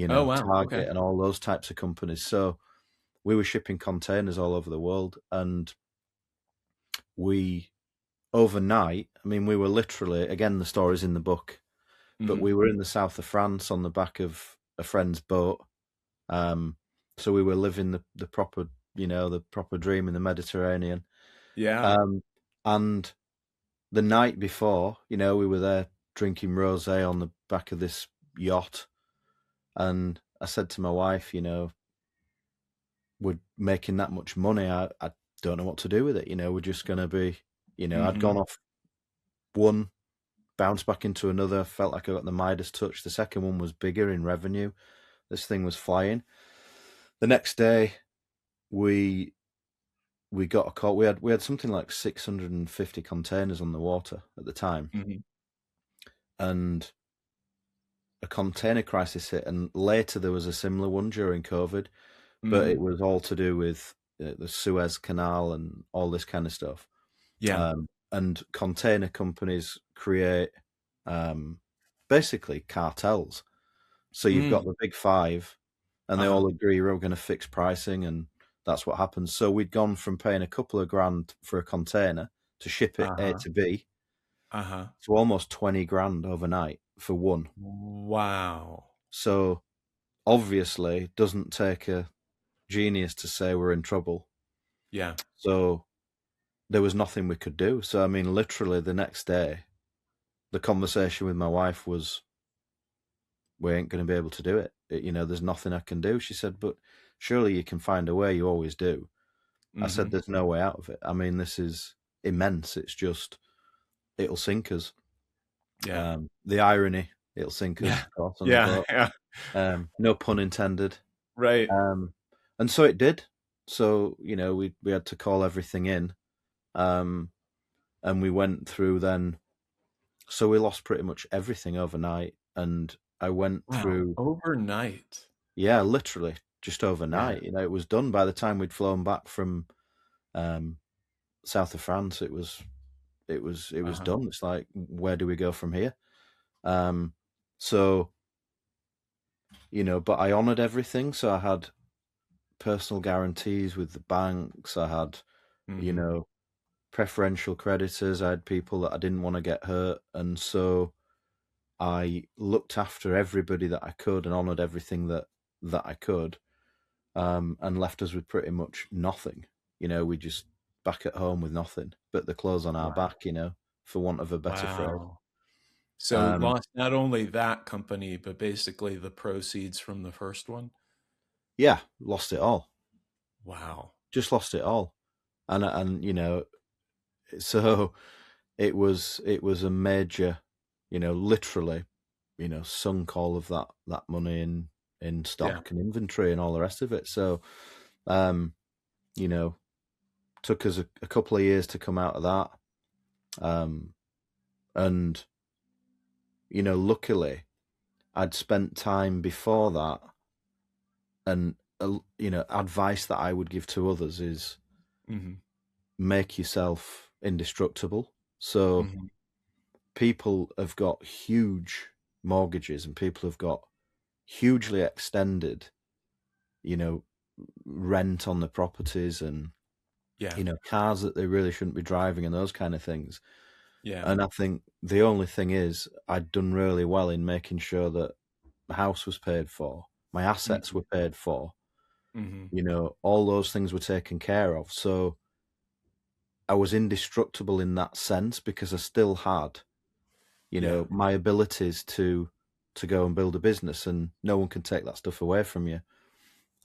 Oh, wow. Okay. Target and all those types of companies. So we were shipping containers all over the world, and we overnight, I mean, we were literally, again, the story's in the book, but Hmm. we were in the south of France on the back of a friend's boat. Um, so we were living the proper, the proper dream in the Mediterranean. Yeah. Um, and the night before, we were there drinking rosé on the back of this yacht. And I said to my wife, we're making that much money. I don't know what to do with it. We're just going to be, I'd Hmm. gone off one, bounced back into another, felt like I got the Midas touch. The second one was bigger in revenue. This thing was flying. The next day, we got a call. We had something like 650 containers on the water at the time, Hmm. and a container crisis hit. And later there was a similar one during COVID, but it Hmm. was all to do with the Suez Canal and all this kind of stuff. Yeah. And container companies create um, basically cartels. So you've got Mm. the big five, and they Uh-huh. all agree we're going to fix pricing, and that's what happens. So we'd gone from paying a couple of grand for a container to ship it A Uh-huh. to B Uh-huh. to almost 20 grand overnight for one. Wow. So obviously, it doesn't take a genius to say we're in trouble. Yeah. So there was nothing we could do. So, I mean, literally the next day, the conversation with my wife was, we ain't going to be able to do it. There's nothing I can do. She said, but surely you can find a way. You always do. I said, Hmm. there's no way out of it. I mean, this is immense. It's just, it'll sink us. Yeah. The irony, it'll sink us, Yeah. of course, on the Yeah. boat. Yeah. No pun intended. Right. And so it did. So, we had to call everything in. Um, and we went through then. So we lost pretty much everything overnight. And I went Wow. through, Overnight. yeah, literally just Yeah. overnight. It was done by the time we'd flown back from um, south of France. It was Uh-huh. done. It's like, where do we go from here? Um, so but I honoured everything. So I had personal guarantees with the banks. I had, you Hmm. know, preferential creditors. I had people that I didn't want to get hurt, and so I looked after everybody that I could and honoured everything that I could, and left us with pretty much nothing. We just back at home with nothing but the clothes on our Wow. back. For want of a better phrase. Wow. So Um, lost not only that company, but basically the proceeds from the first one. yeah, lost it all. Wow. Just lost it all. and so it was a major, literally, sunk all of that money in Yeah. stock and inventory and all the rest of it. So, um, you know, took us a couple of years to come out of that. And luckily, I'd spent time before that, and advice that I would give to others is Hmm. make yourself indestructible. So Hmm. people have got huge mortgages, and people have got hugely extended, you know, rent on the properties, and Yeah. cars that they really shouldn't be driving, and those kind of things. Yeah. And I think the only thing is, I'd done really well in making sure that my house was paid for, my assets Hmm. were paid for, Hmm. all those things were taken care of. So I was indestructible in that sense, because I still had, Yeah. my abilities to go and build a business, and no one can take that stuff away from you.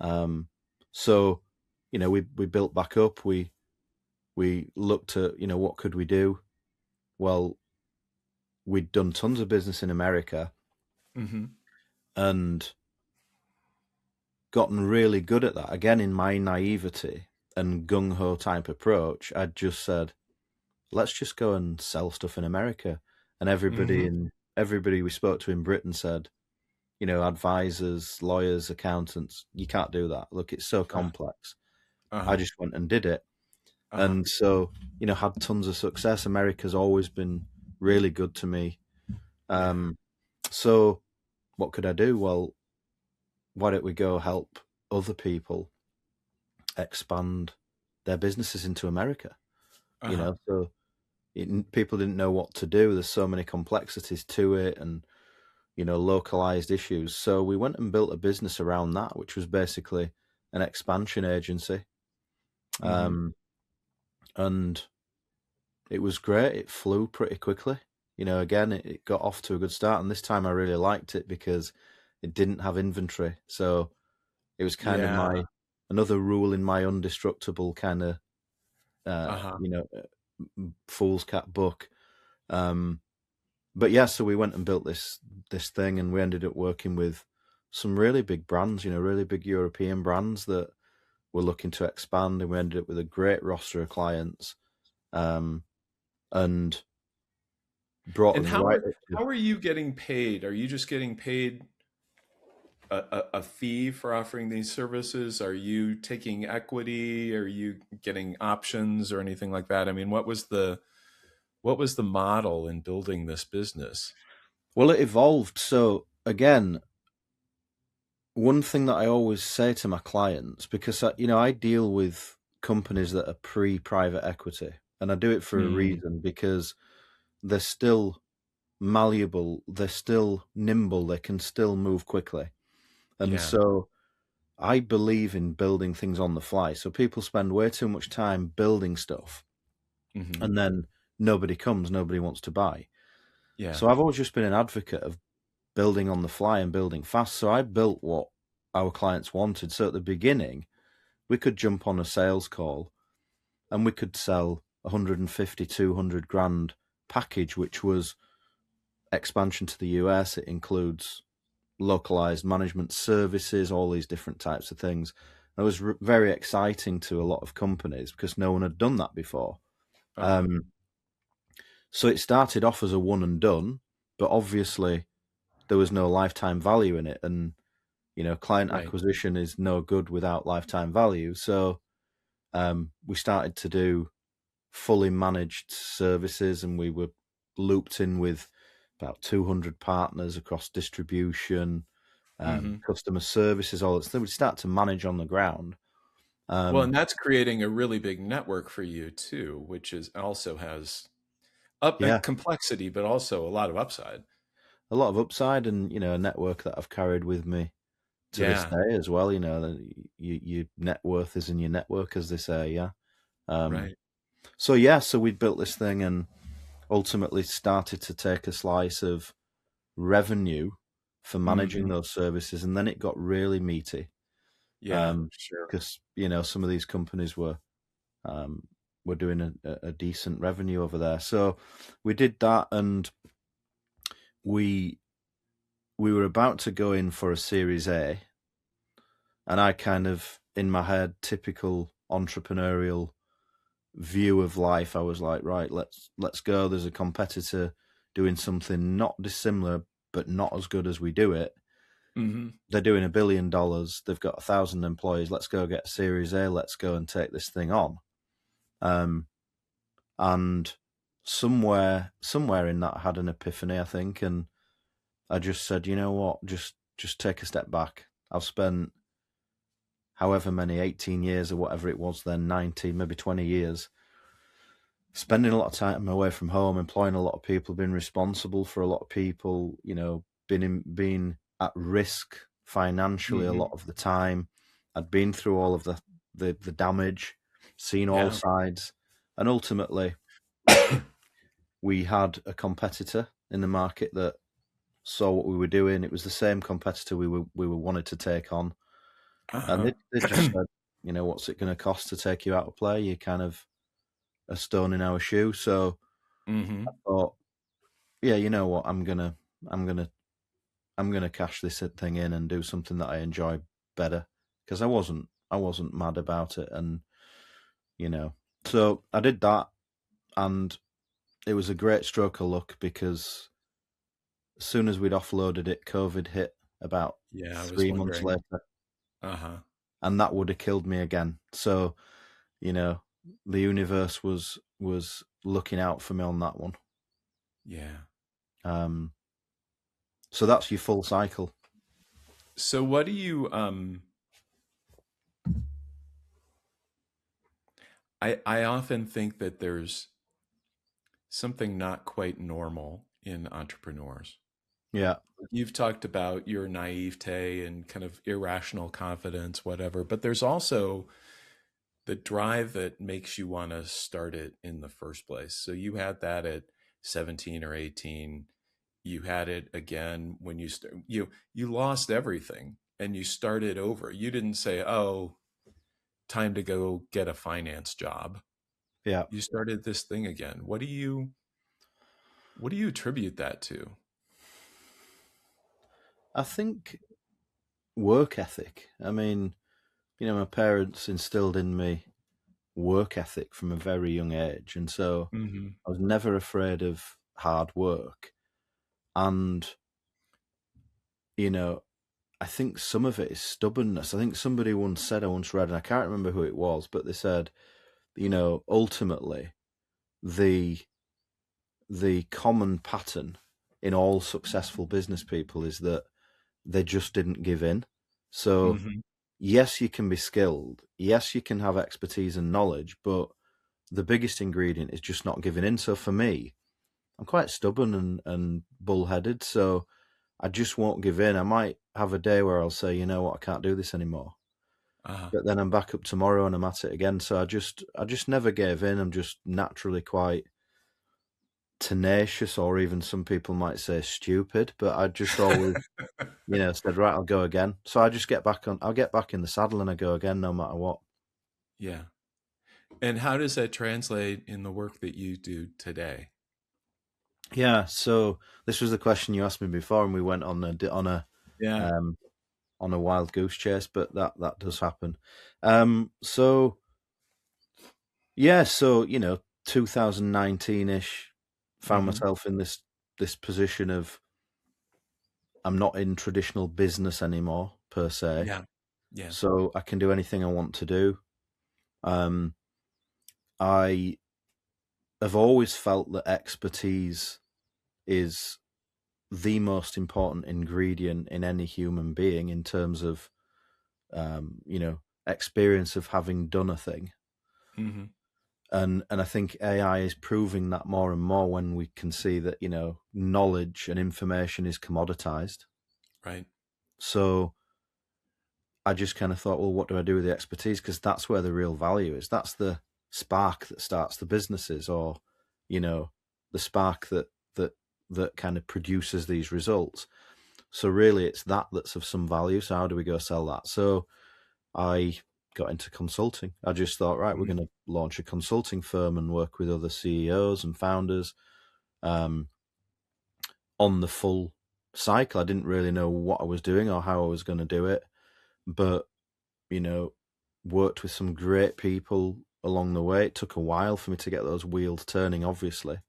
Um, so, we built back up. We looked at, what could we do? Well, we'd done tons of business in America Hmm. and gotten really good at that. Again, in my naivety and gung ho type approach, I'd just said, let's just go and sell stuff in America. And Hmm. everybody we spoke to in Britain said, advisors, lawyers, accountants, you can't do that. Look, it's so Uh, complex. I uh-huh. just went and did it. Uh-huh. And so, had tons of success. America's always been really good to me. Yeah. Um, so what could I do? Well, why don't we go help other people expand their businesses into America? Uh-huh. So people didn't know what to do. There's so many complexities to it, and localized issues. So we went and built a business around that, which was basically an expansion agency. Hmm. Um, and it was great. It flew pretty quickly. Again, it got off to a good start. And this time I really liked it because it didn't have inventory. So it was kind of Yeah. another rule in my undestructible kind of, uh, Uh-huh. you know, fool's cat book. Um, but yeah, so we went and built this thing, and we ended up working with some really big brands, really big European brands that were looking to expand, and we ended up with a great roster of clients, and brought And us right up to. how are you getting paid? Are you just getting paid a fee for offering these services? Are you taking equity? Are you getting options or anything like that? I mean, what was the model in building this business? Well, it evolved. So again, one thing that I always say to my clients, because I deal with companies that are pre-private equity, and I do it for a Mm, reason, because they're still malleable, they're still nimble, they can still move quickly. And yeah. so I believe in building things on the fly. So people spend way too much time building stuff, Hmm. and then nobody comes, nobody wants to buy. Yeah. So I've always just been an advocate of building on the fly and building fast. So I built what our clients wanted. So at the beginning, we could jump on a sales call and we could sell 150, 200 grand package, which was expansion to the US. It includes localized management services, all these different types of things. It was very exciting to a lot of companies because no one had done that before. Uh-huh. Um, so it started off as a one and done, but obviously there was no lifetime value in it. And, client Right. acquisition is no good without lifetime value. So we started to do fully managed services, and we were looped in with about 200 partners across distribution, Hmm. customer services, all that stuff. We start to manage on the ground. Well, Um, and that's creating a really big network for you too, which is also has up yeah, complexity, but also a lot of upside. a lot of upside, and a network that I've carried with me to this Yeah. day as well. Your net worth is in your network, as they say. Yeah. Um, Right. so we built this thing and ultimately started to take a slice of revenue for managing Hmm. those services, and then it got really meaty, Yeah. Sure. because some of these companies were we're doing a decent revenue over there. So we did that, and we were about to go in for a Series A, and I kind of, in my head, typical entrepreneurial view of life, I was like, right, let's go. There's a competitor doing something not dissimilar, but not as good as we do it. Mm-hmm. They're doing $1 billion. They've got 1,000 employees. Let's go get a Series A. Let's go and take this thing on. And somewhere in that, I had an epiphany, I think, and I just said, you know what, just take a step back. I've spent however many, 18 years or whatever it was then, 19, maybe 20 years, spending a lot of time away from home, employing a lot of people, being responsible for a lot of people, being at risk financially a lot of the time. I'd been through all of the damage, seen all sides, and ultimately we had a competitor in the market that saw what we were doing. It was the same competitor we wanted to take on, and they just said, what's it going to cost to take you out of play? You're kind of a stone in our shoe. So I thought, yeah, you know what, I'm gonna cash this thing in and do something that I enjoy better, because I wasn't mad about it, and so I did that, and it was a great stroke of luck, because as soon as we'd offloaded it, COVID hit about 3 months later. And that would have killed me again. So, the universe was looking out for me on that one. Yeah. So that's your full cycle. So what do you I often think that there's something not quite normal in entrepreneurs. Yeah. You've talked about your naivete and kind of irrational confidence, whatever, but there's also the drive that makes you want to start it in the first place. So you had that at 17 or 18. You had it again when you lost everything and you started over. You didn't say, "Oh, time to go get a finance job." Yeah. You started this thing again. What do you attribute that to? I think work ethic. I mean, my parents instilled in me work ethic from a very young age, and so I was never afraid of hard work. And I think some of it is stubbornness. I think somebody once read, and I can't remember who it was, but they said, ultimately, the common pattern in all successful business people is that they just didn't give in. So yes, you can be skilled. Yes, you can have expertise and knowledge, but the biggest ingredient is just not giving in. So for me, I'm quite stubborn and bullheaded. So I just won't give in. I might have a day where I'll say, you know what, I can't do this anymore. But then I'm back up tomorrow and I'm at it again. So I just never gave in. I'm just naturally quite tenacious, or even some people might say stupid. But I just always, said, right, I'll go again. So I'll get back in the saddle and I go again, no matter what. Yeah. And how does that translate in the work that you do today? Yeah, so this was the question you asked me before, and we went on a wild goose chase, but that does happen. So 2019-ish, found myself in this position of, I'm not in traditional business anymore per se. Yeah. So I can do anything I want to do. I have always felt that expertise is the most important ingredient in any human being, in terms of, experience of having done a thing. And I think AI is proving that more and more, when we can see that, knowledge and information is commoditized. Right. So I just kind of thought, well, what do I do with the expertise? Because that's where the real value is. That's the spark that starts the businesses, or, the spark that kind of produces these results. So really, it's that's of some value. So how do we go sell that? So I got into consulting. I just thought, right, we're Mm. going to launch a consulting firm and work with other CEOs and founders on the full cycle. I didn't really know what I was doing or how I was going to do it, but, worked with some great people along the way. It took a while for me to get those wheels turning, obviously.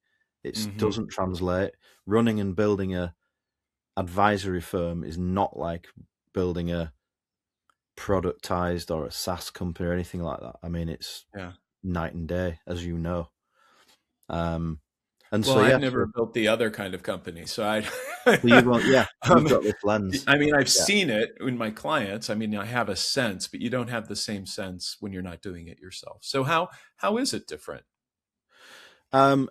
It Hmm. doesn't translate. Running and building a advisory firm is not like building a productized or a SaaS company or anything like that. I mean, it's Yeah. night and day, as you know. Um, and Well, so, I've yeah, never so, built the other kind of company, so so you've got, yeah, you've um, got this lens. I mean, I've Yeah. seen it in my clients. I mean, I have a sense, but you don't have the same sense when you're not doing it yourself. So how is it different? Um,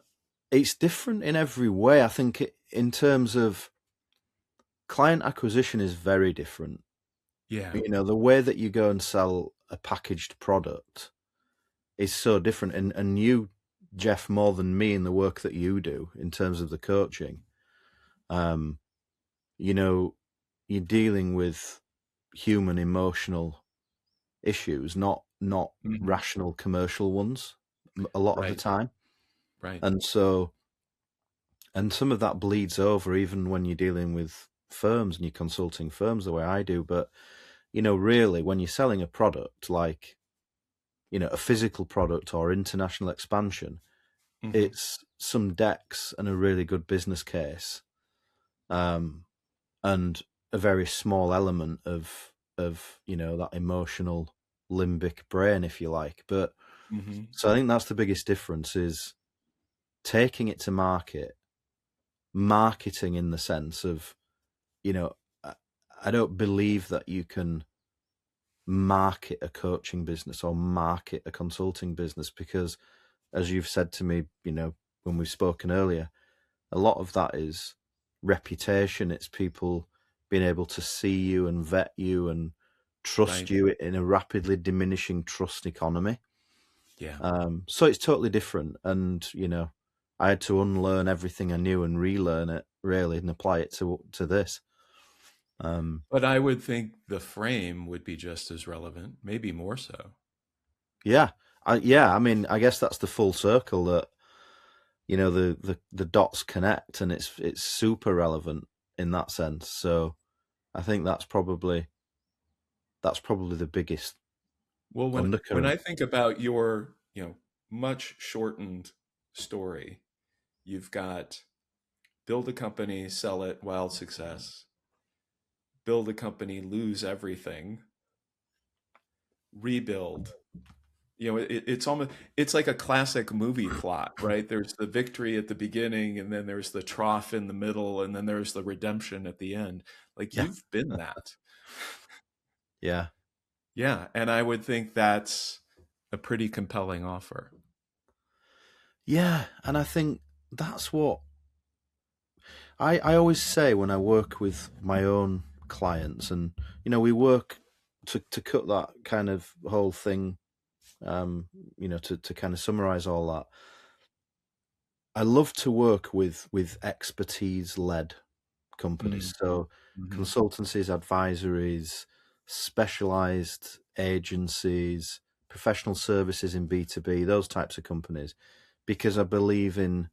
it's different in every way. I think in terms of client acquisition is very different. Yeah. The way that you go and sell a packaged product is so different. And you, Jeff, more than me in the work that you do in terms of the coaching, um, you're dealing with human emotional issues, not Hmm. rational commercial ones a lot of the Right. time. Right. And so, and some of that bleeds over even when you're dealing with firms and you're consulting firms the way I do. But, really, when you're selling a product like, a physical product or international expansion, Hmm. it's some decks and a really good business case, um, and a very small element of that emotional limbic brain, if you like. But Hmm. so I think that's the biggest difference is taking it to market, marketing in the sense of, you know, I I don't believe that you can market a coaching business or market a consulting business because, as you've said to me, when we've spoken earlier, a lot of that is reputation. It's people being able to see you and vet you and trust Right. you in a rapidly diminishing trust economy. Yeah. So it's totally different. And, I had to unlearn everything I knew and relearn it really and apply it to this. Um, But I would think the frame would be just as relevant, maybe more so. yeah. I mean, I guess that's the full circle that, the dots connect and it's super relevant in that sense. So I think that's probably the biggest Well, when undercurrent. I think about your, much shortened story, you've got build a company, sell it, wild success, build a company, lose everything, rebuild. It's like a classic movie plot, right? There's the victory at the beginning, and then there's the trough in the middle, and then there's the redemption at the end. Like Yeah. you've been that. Yeah. Yeah, and I would think that's a pretty compelling offer. Yeah. And I think that's what I always say when I work with my own clients, and we work to cut that kind of whole thing, to kind of summarize all that. I love to work with expertise led companies, Mm. so Hmm. consultancies, advisories, specialized agencies, professional services in B2B, those types of companies, because I believe in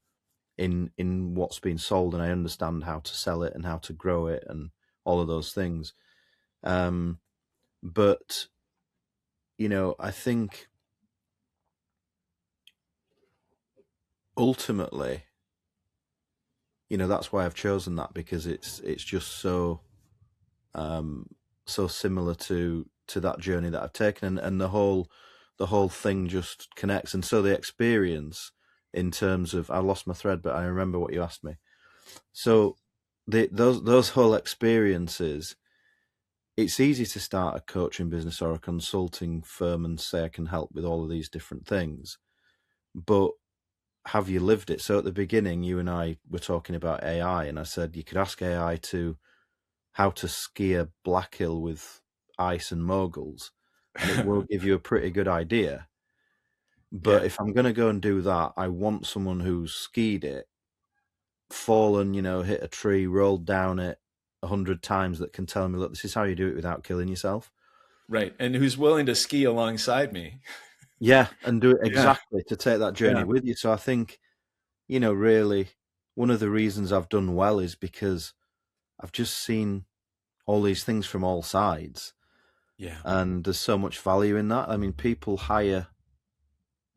what's being sold and I understand how to sell it and how to grow it and all of those things. Um, but I think ultimately, that's why I've chosen that because it's just um, so similar to that journey that I've taken, and the whole thing just connects. And so the experience in terms of I lost my thread, but I remember what you asked me. So those whole experiences, it's easy to start a coaching business or a consulting firm and say I can help with all of these different things, but have you lived it? So at the beginning, you and I were talking about AI, and I said you could ask AI to how to ski a black hill with ice and moguls, and it will give you a pretty good idea. But Yeah. if I'm going to go and do that, I want someone who's skied it, fallen, hit a tree, rolled down it 100 times that can tell me, look, this is how you do it without killing yourself. Right. And who's willing to ski alongside me. Yeah, and do it Yeah. exactly to take that journey Yeah. with you. So I think, really one of the reasons I've done well is because I've just seen all these things from all sides, Yeah. and there's so much value in that. I mean, people hire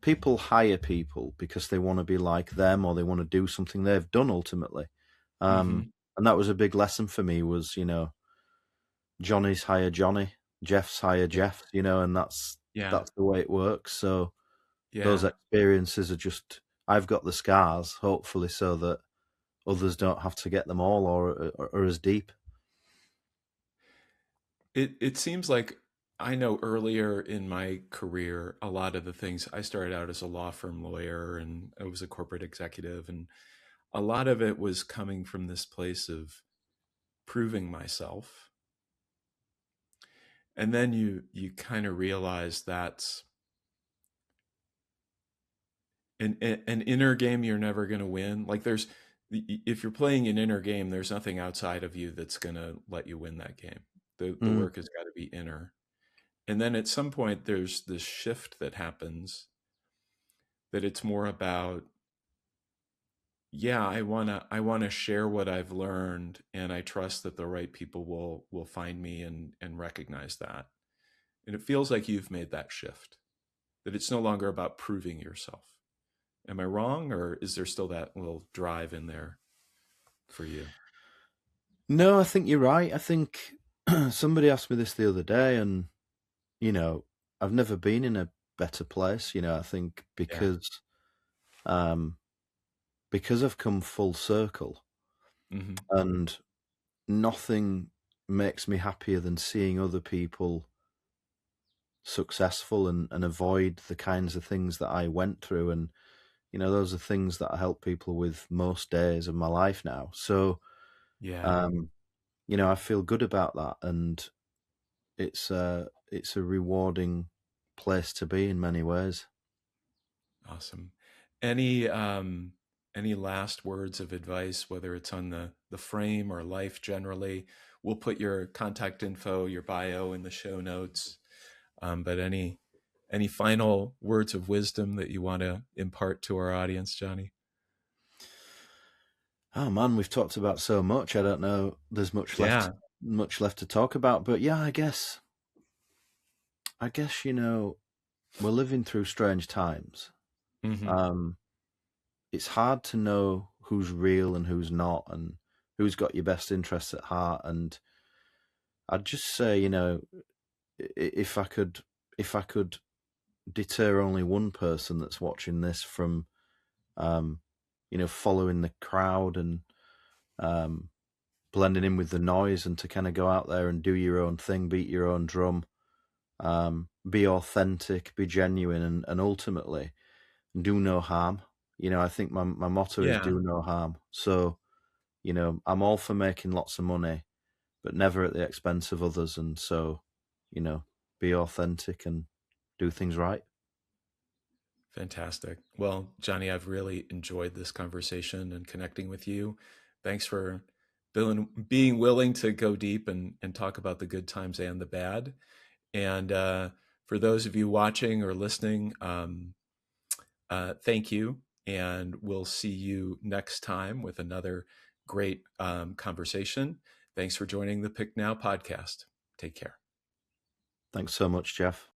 people because they want to be like them or they want to do something they've done ultimately. Hmm. And that was a big lesson for me was, Johnny's hire Johnny, Jeff's hire Yeah. Jeff, and that's Yeah. that's the way it works. So those Yeah. experiences are just, I've got the scars, hopefully, so that others don't have to get them all or as deep. It seems like I know earlier in my career, a lot of the things I started out as a law firm lawyer and I was a corporate executive, and a lot of it was coming from this place of proving myself. And then you kind of realize that's an inner game you're never going to win. Like if you're playing an inner game, there's nothing outside of you that's going to let you win that game. The Mm. work has got to be inner. And then at some point there's this shift that happens, that it's more about, yeah, I want to share what I've learned, and I trust that the right people will find me and recognize that. And it feels like you've made that shift, that it's no longer about proving yourself. Am I wrong, or is there still that little drive in there for you? No, I think you're right. I think somebody asked me this the other day, and you know, I've never been in a better place. I think Yeah. um, because I've come full circle, Hmm. and nothing makes me happier than seeing other people successful and avoid the kinds of things that I went through. And, those are things that I help people with most days of my life now. So, Yeah. um, I feel good about that. And it's a rewarding place to be in many ways. Awesome. Any last words of advice, whether it's on the frame or life generally? We'll put your contact info, your bio in the show notes. But any final words of wisdom that you want to impart to our audience, Johnny? Oh man, we've talked about so much. I don't know. There's Yeah. much left to talk about. But yeah, I guess we're living through strange times. Hmm. Um, it's hard to know who's real and who's not, and who's got your best interests at heart. And I'd just say, if I could deter only one person that's watching this from, um, following the crowd and um, blending in with the noise, and to kind of go out there and do your own thing, beat your own drum, be authentic, be genuine, and ultimately do no harm. I think my motto is Yeah. do no harm. So, I'm all for making lots of money, but never at the expense of others. And so, you know, be authentic and do things right. Fantastic. Well, Johnny, I've really enjoyed this conversation and connecting with you. Thanks for being willing to go deep and talk about the good times and the bad. And for those of you watching or listening, thank you. And we'll see you next time with another great conversation. Thanks for joining the Pick Now podcast. Take care. Thanks so much, Jeff.